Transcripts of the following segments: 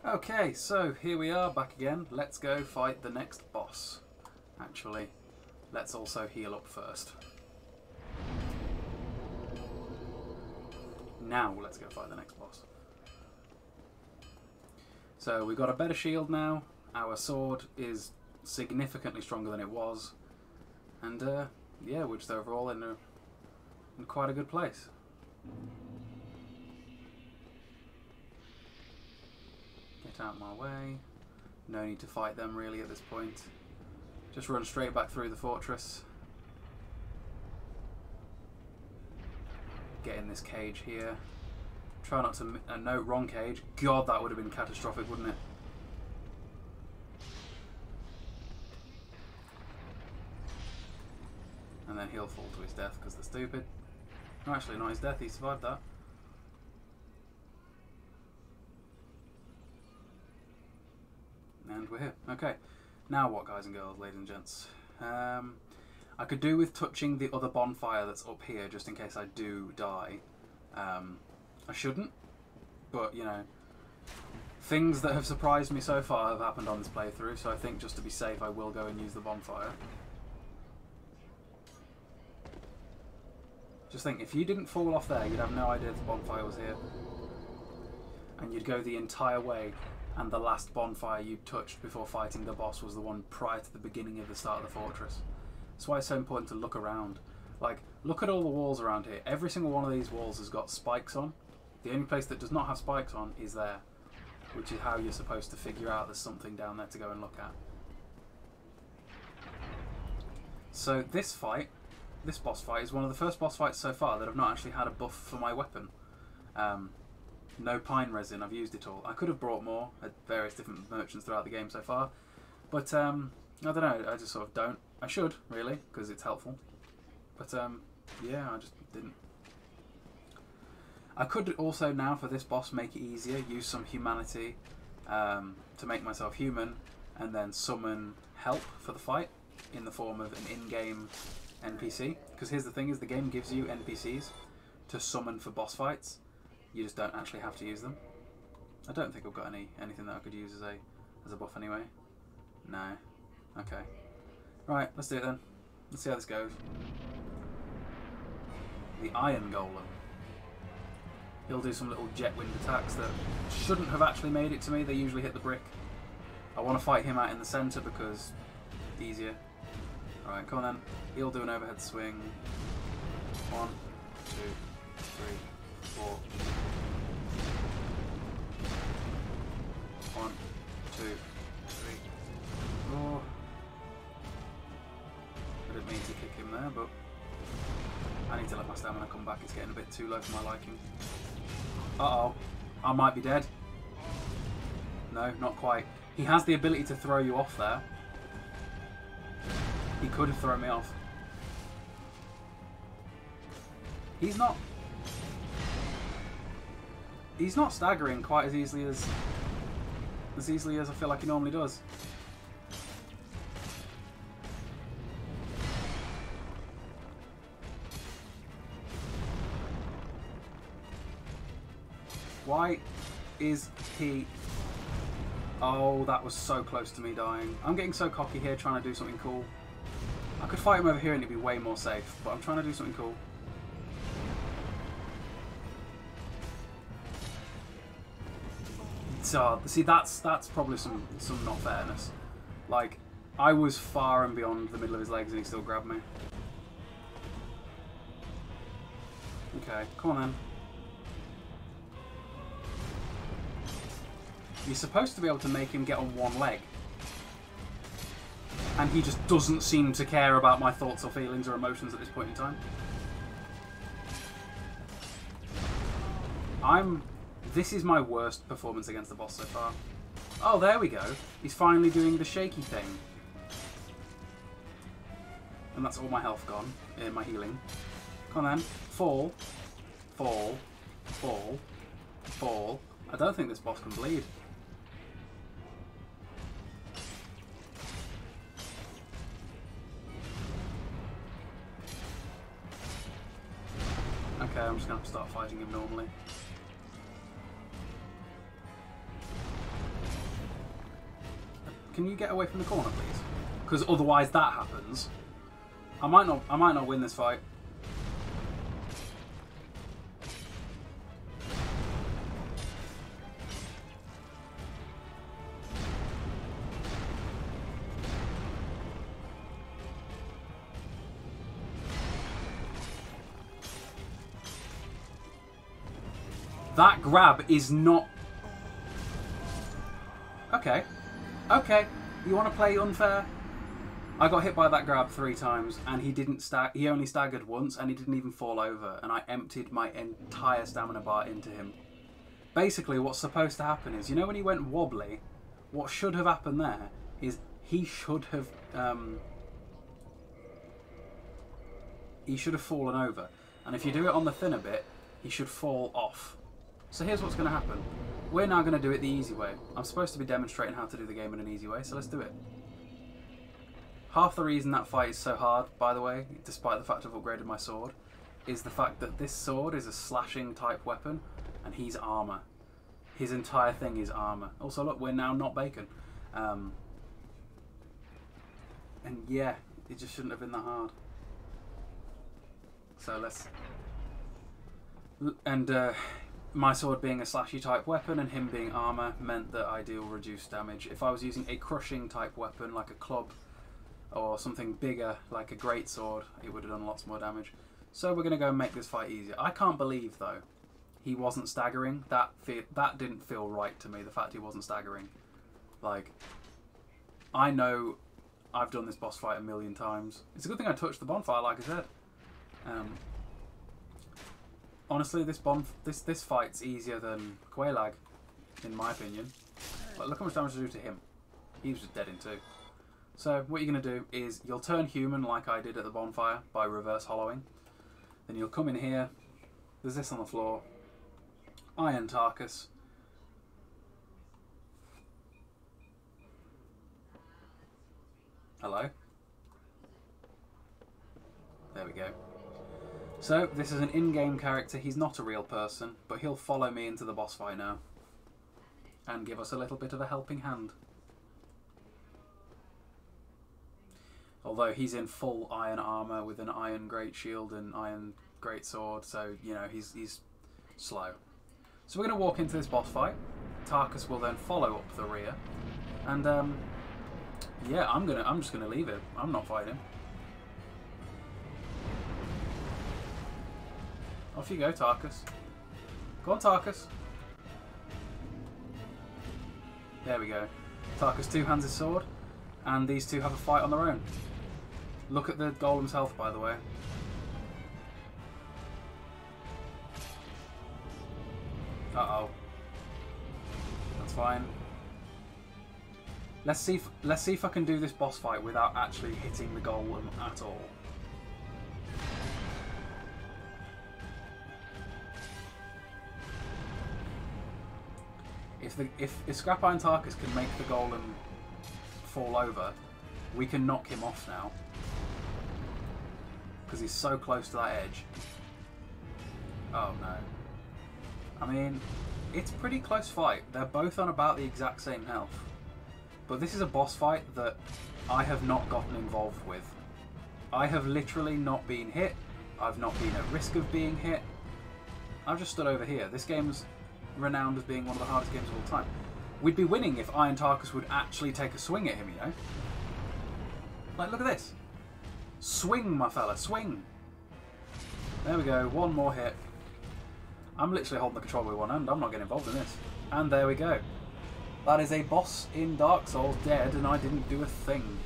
Okay, so here we are back again. Let's go fight the next boss. Actually, let's also heal up first. Now let's go fight the next boss. So we've got a better shield now. Our sword is significantly stronger than it was. And yeah, we're just overall in quite a good place. Get out of my way. No need to fight them really at this point. Just run straight back through the fortress. Get in this cage here. Try not to... no, wrong cage. God, that would have been catastrophic, wouldn't it? And then he'll fall to his death because they're stupid. No, actually not his death, he survived that. And we're here. Okay. Now what, guys and girls, ladies and gents? I could do with touching the other bonfire that's up here just in case I do die. I shouldn't, but you know, things that have surprised me so far have happened on this playthrough, so I think just to be safe I will go and use the bonfire. Just think, if you didn't fall off there, you'd have no idea the bonfire was here. And you'd go the entire way, and the last bonfire you touched before fighting the boss was the one prior to the beginning of the start of the fortress. That's why it's so important to look around. Like, look at all the walls around here. Every single one of these walls has got spikes on. The only place that does not have spikes on is there, which is how you're supposed to figure out there's something down there to go and look at. So this fight, this boss fight, is one of the first boss fights so far that I've not actually had a buff for my weapon. No pine resin, I've used it all. I could have brought more at various different merchants throughout the game so far, but I don't know, I just sort of don't. I should, really, because it's helpful. But yeah, I just didn't. I could also now, for this boss, make it easier, use some humanity to make myself human, and then summon help for the fight in the form of an in-game NPC. Because here's the thing, is the game gives you NPCs to summon for boss fights. You just don't actually have to use them. I don't think I've got anything that I could use as a buff anyway. No. Okay. Right, let's do it then. Let's see how this goes. The Iron Golem. He'll do some little jet wind attacks that shouldn't have actually made it to me. They usually hit the brick. I want to fight him out in the centre because easier. Alright, come on then. He'll do an overhead swing. 1, 2, 3, 4. 1, 2, 3, 4. I didn't mean to kick him there, but I need to let my stamina come back. It's getting a bit too low for my liking. Uh-oh. I might be dead. No, not quite. He has the ability to throw you off there. He could have thrown me off. He's not staggering quite as easily as I feel like he normally does. Why is he... Oh, that was so close to me dying. I'm getting so cocky here trying to do something cool. I could fight him over here and it'd be way more safe, but I'm trying to do something cool. So, see, that's probably some not fairness. Like, I was far and beyond the middle of his legs and he still grabbed me. Okay, come on then. You're supposed to be able to make him get on one leg. And he just doesn't seem to care about my thoughts or feelings or emotions at this point in time. This is my worst performance against the boss so far. Oh, there we go. He's finally doing the shaky thing. And that's all my health gone. My healing. Come on then. Fall. Fall. Fall. Fall. I don't think this boss can bleed. Okay, I'm just going to have to start fighting him normally. can you get away from the corner, please? Because otherwise that happens. I might not win this fight. That grab is not... Okay. Okay. You want to play unfair? I got hit by that grab 3 times and he didn't he only staggered once and he didn't even fall over, and I emptied my entire stamina bar into him. Basically what's supposed to happen is, you know when he went wobbly, what should have happened there is he should have fallen over. And if you do it on the thinner bit, he should fall off. So here's what's going to happen. We're now going to do it the easy way. I'm supposed to be demonstrating how to do the game in an easy way, so let's do it. Half the reason that fight is so hard, by the way, despite the fact I've upgraded my sword, is the fact that this sword is a slashing type weapon, and he's armour. His entire thing is armour. Also, look, we're now not bacon. And yeah, it just shouldn't have been that hard. So let's... And my sword being a slashy type weapon and him being armour meant that I deal reduced damage. If I was using a crushing type weapon like a club or something bigger like a greatsword, it would have done lots more damage. So we're going to go and make this fight easier. I can't believe though he wasn't staggering. That didn't feel right to me, the fact he wasn't staggering. Like, I know I've done this boss fight a million times. It's a good thing I touched the bonfire, like I said. Honestly, this fight's easier than Quaylag, in my opinion. But look how much damage to do to him. He was just dead in 2. So what you're going to do is you'll turn human like I did at the bonfire by reverse hollowing. Then you'll come in here. There's this on the floor. Iron Tarkus. Hello. There we go. So, this is an in-game character. He's not a real person, but he'll follow me into the boss fight now and give us a little bit of a helping hand. Although he's in full iron armour with an iron great shield and iron great sword, so, you know, he's slow. So we're going to walk into this boss fight. Tarkus will then follow up the rear. And, yeah, I'm just gonna leave him. I'm not fighting him. Off you go, Tarkus. Go on, Tarkus. There we go. Tarkus 2 hands his sword, and these two have a fight on their own. Look at the golem's health, by the way. Uh-oh. That's fine. Let's see if I can do this boss fight without actually hitting the golem at all. If Scrap Iron Tarkus can make the golem fall over, we can knock him off now. Because he's so close to that edge. Oh no. I mean, it's a pretty close fight. They're both on about the exact same health. But this is a boss fight that I have not gotten involved with. I have literally not been hit. I've not been at risk of being hit. I've just stood over here. This game's renowned as being one of the hardest games of all time. We'd be winning if Iron Tarkus would actually take a swing at him, you know? Like, look at this. Swing, my fella, swing. There we go, one more hit. I'm literally holding the controller with one hand. I'm not getting involved in this. And there we go. That is a boss in Dark Souls dead, and I didn't do a thing.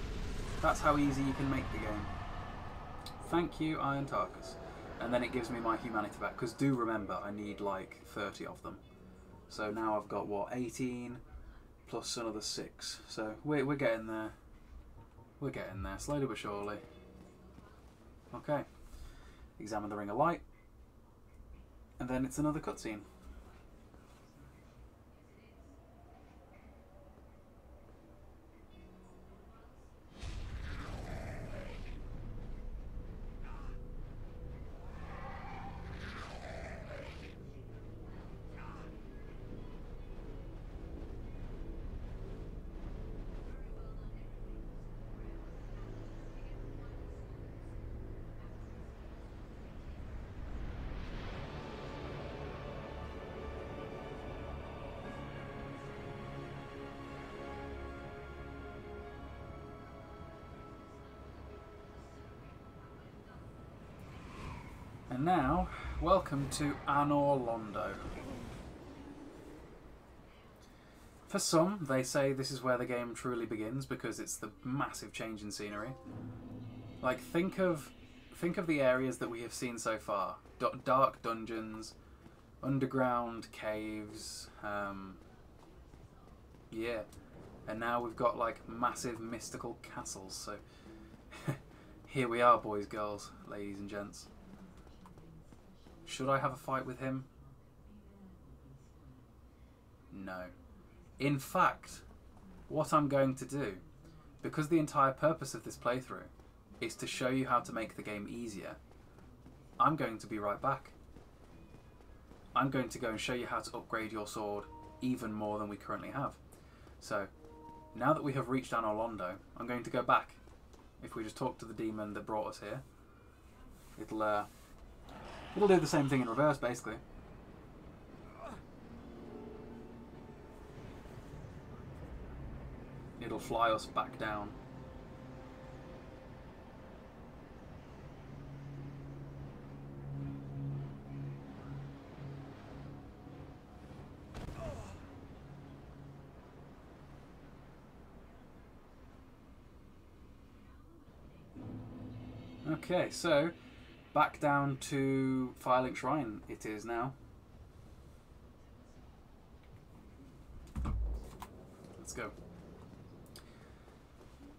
That's how easy you can make the game. Thank you, Iron Tarkus. And then it gives me my humanity back, because do remember, I need like 30 of them. So now I've got, what, 18 plus another 6. So we're getting there. We're getting there, slowly but surely. Okay. Examine the Ring of Light. And then it's another cutscene. And now, welcome to Anor Londo. For some, they say this is where the game truly begins because it's the massive change in scenery. Like, think of the areas that we have seen so far. Dark dungeons, underground caves, yeah. And now we've got, like, massive mystical castles, so... Here we are, boys, girls, ladies and gents. Should I have a fight with him? No. In fact, what I'm going to do, because the entire purpose of this playthrough is to show you how to make the game easier, I'm going to be right back. I'm going to go and show you how to upgrade your sword even more than we currently have. So, now that we have reached Anor Londo, I'm going to go back. If we just talk to the demon that brought us here, it'll do the same thing in reverse, basically. It'll fly us back down. Okay, so back down to Firelink Shrine it is now. Let's go.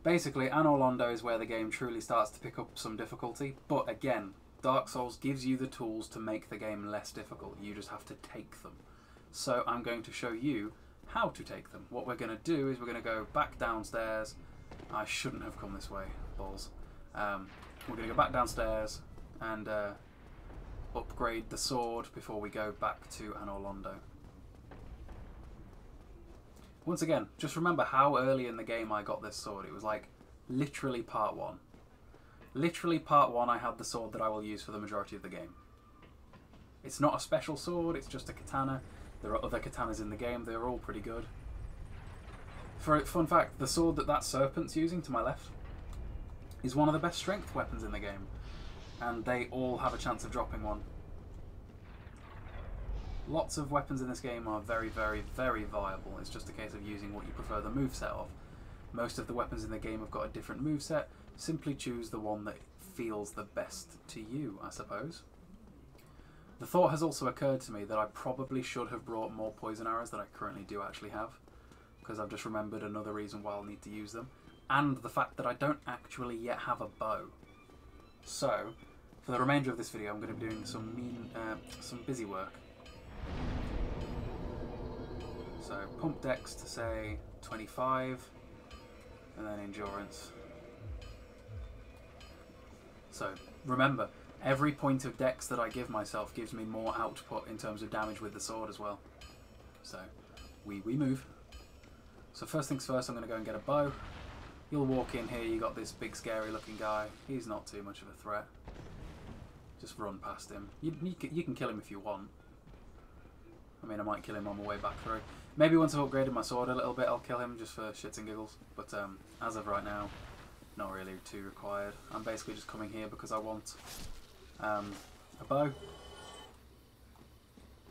Basically, Anor Londo is where the game truly starts to pick up some difficulty, but again, Dark Souls gives you the tools to make the game less difficult. You just have to take them. So I'm going to show you how to take them. What we're going to do is we're going to go back downstairs. I shouldn't have come this way, balls. We're going to go back downstairs and upgrade the sword before we go back to Anor Londo. Once again, just remember how early in the game I got this sword. It was like literally part 1. Literally part 1 I had the sword that I will use for the majority of the game. It's not a special sword, it's just a katana. There are other katanas in the game, they're all pretty good. For a fun fact, the sword that serpent's using to my left is one of the best strength weapons in the game. And they all have a chance of dropping one. Lots of weapons in this game are very, very, very viable. It's just a case of using what you prefer the moveset of. Most of the weapons in the game have got a different moveset. Simply choose the one that feels the best to you, I suppose. The thought has also occurred to me that I probably should have brought more poison arrows than I currently do actually have. Because I've just remembered another reason why I'll need to use them. And the fact that I don't actually yet have a bow. So, for the remainder of this video, I'm going to be doing some busy work. So, pump dex to say 25, and then endurance. So, remember, every point of dex that I give myself gives me more output in terms of damage with the sword as well. So, we move. So first things first, I'm going to go and get a bow. You'll walk in here, you got this big scary looking guy. He's not too much of a threat. Just run past him. You can kill him if you want. I mean, I might kill him on my way back through. Maybe once I've upgraded my sword a little bit, I'll kill him just for shits and giggles. But as of right now, not really too required. I'm basically just coming here because I want a bow.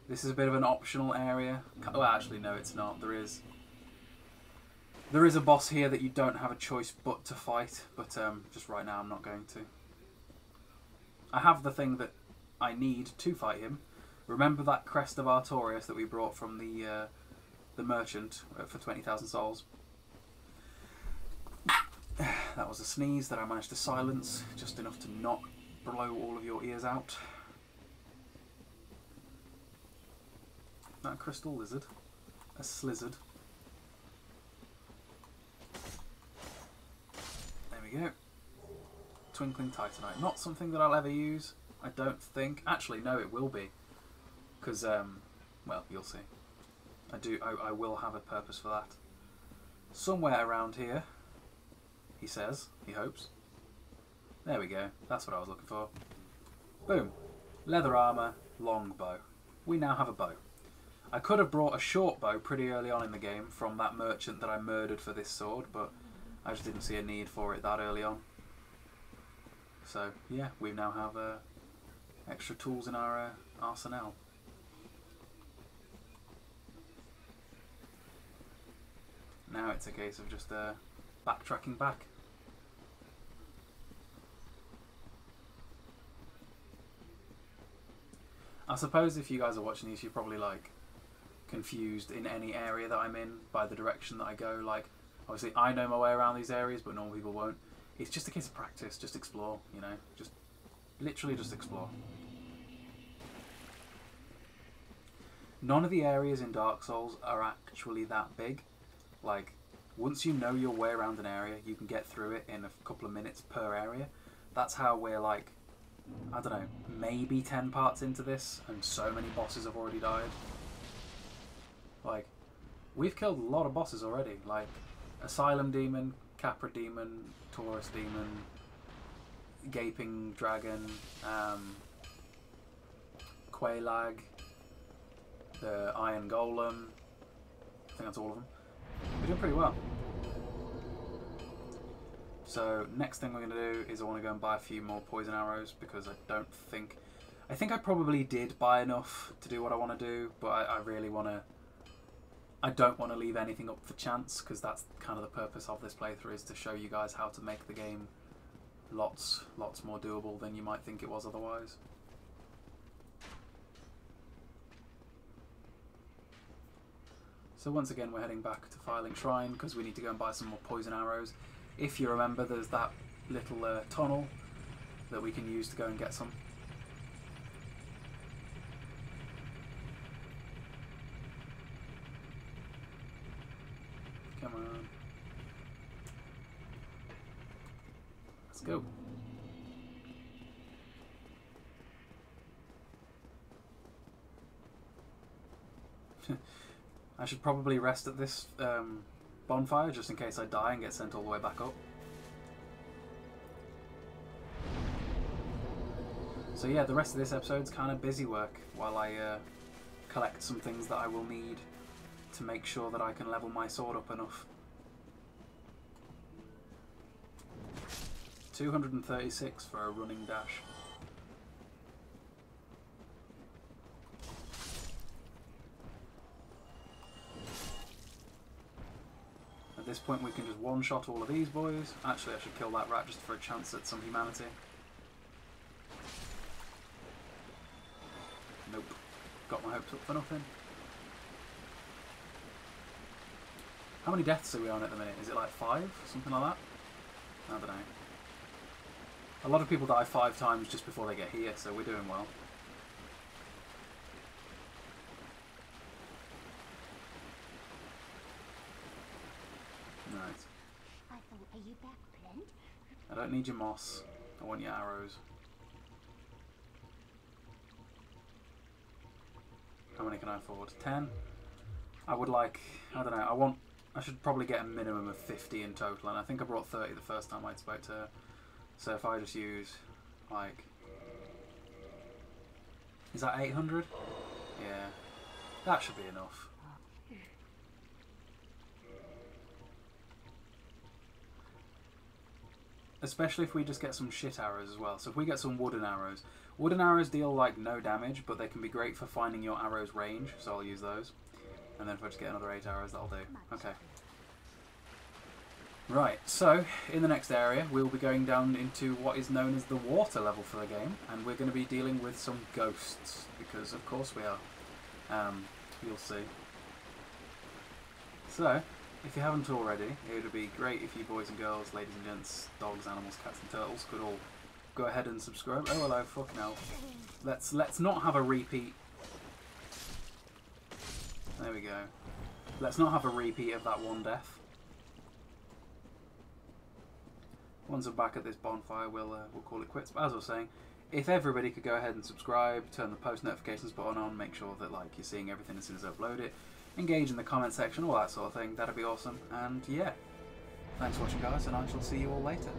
This is a bit of an optional area. Well, actually, no, it's not. There is a boss here that you don't have a choice but to fight, but just right now I'm not going to. I have the thing that I need to fight him. Remember that crest of Artorias that we brought from the merchant for 20,000 souls? That was a sneeze that I managed to silence, just enough to not blow all of your ears out. That crystal lizard? A slizzard. There we go. Twinkling Titanite. Not something that I'll ever use, I don't think. Actually, no, it will be. Because, well, you'll see. I will have a purpose for that. Somewhere around here, he says, he hopes. There we go. That's what I was looking for. Boom. Leather armour, long bow. We now have a bow. I could have brought a short bow pretty early on in the game from that merchant that I murdered for this sword, but I just didn't see a need for it that early on. So, yeah, we now have extra tools in our arsenal. Now it's a case of just backtracking back. I suppose if you guys are watching these, you're probably like confused in any area that I'm in by the direction that I go. Like, obviously I know my way around these areas, but normal people won't. It's just a case of practice. Just explore, you know, just literally just explore. None of the areas in Dark Souls are actually that big. Like, once you know your way around an area, you can get through it in a couple of minutes per area. That's how we're like, I don't know, maybe 10 parts into this, and so many bosses have already died. Like, we've killed a lot of bosses already. Like, Asylum Demon, Capra Demon, Taurus Demon, Gaping Dragon, Quaylag, the Iron Golem. I think that's all of them. We're doing pretty well. So next thing we're going to do is I want to go and buy a few more poison arrows, because I think I probably did buy enough to do what I want to do, but I really want to, I don't want to leave anything up for chance, because that's kind of the purpose of this playthrough, is to show you guys how to make the game lots more doable than you might think it was otherwise. So once again we're heading back to Firelink Shrine because we need to go and buy some more poison arrows. If you remember, there's that little tunnel that we can use to go and get some. Come on. Let's go. I should probably rest at this bonfire just in case I die and get sent all the way back up. So yeah, the rest of this episode's kind of busy work while I collect some things that I will need to make sure that I can level my sword up enough. 236 for a running dash. At this point we can just one-shot all of these boys. Actually, I should kill that rat just for a chance at some humanity. Nope. Got my hopes up for nothing. How many deaths are we on at the minute? Is it like 5? Something like that? I don't know. A lot of people die 5 times just before they get here, so we're doing well. Right. Are you back, Brent? I don't need your moss. I want your arrows. How many can I afford? 10? I would like, I don't know, I should probably get a minimum of 50 in total, and I think I brought 30 the first time I spoke to her. So if I just use, like, is that 800? Yeah, that should be enough. Especially if we just get some shit arrows as well. So if we get some wooden arrows deal like no damage, but they can be great for finding your arrow's range, so I'll use those. And then if I just get another 8 arrows, that'll do. Okay. Right, so in the next area we'll be going down into what is known as the water level for the game, and we're going to be dealing with some ghosts, because of course we are. You'll see. So, if you haven't already, it would be great if you boys and girls, ladies and gents, dogs, animals, cats and turtles could all go ahead and subscribe. Oh hello, fucking hell. Let's not have a repeat. There we go. Let's not have a repeat of that one death. Once I'm back at this bonfire, we'll call it quits. But as I was saying, if everybody could go ahead and subscribe, turn the post notifications button on, make sure that like you're seeing everything as soon as I upload it, engage in the comment section, all that sort of thing, that'd be awesome. And yeah, thanks for watching guys, and I shall see you all later.